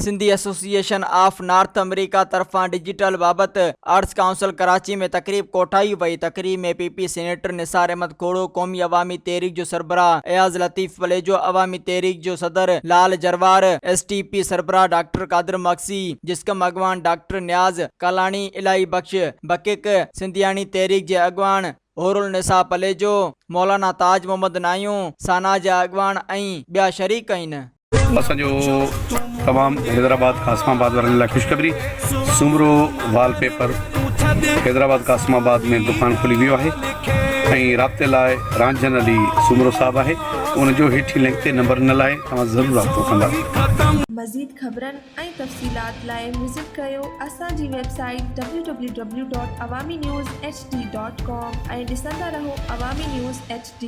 Sindhi association of north America तरफां digital बाबत arts council Karachi में तकरीब कोठाई वई। तकरीब में पीपी सीनेटर निसार अहमद खोड़ो, कौमी अवामी तहरीक जो सरबराह एयाज लतीफ़ वलेजो, अवामी तहरीक जो सदर लाल जरवार, STP सरबराह डॉक्टर कादिर मक्सी, जिसकम अगवान डॉक्टर न्याज कालानी, इलाही बख्श बकिक, सिंधियानी तहरीक जे अगवान होरुल निसा पलेजो, मौलाना ताज मोहम्मद नायूं, साना जा अगवान ऐं ॿिया शरीक आहिनि। असांजो तमामु हैदराबाद कासमाबाद वारनि लाइ ख़ुशख़बरी, सुमरो वॉलपेपर हैदराबाद कासमाबाद में दुकान खुली वियो आहे ऐं राब्ते लाइ रांझन अली सुमरो साहब आहे, उनजो हेठी लिंक ते नंबर ॾिनल आहे, तव्हां ज़रूरु राब्तो कंदा। मज़ीद ख़बरनि ऐं तफ़सीलात लाइ विज़िट कयो असांजी वेबसाइट www.awamiNewsHD.com ऐं ॾिसंदा रहो अवामी न्यूज़ HD।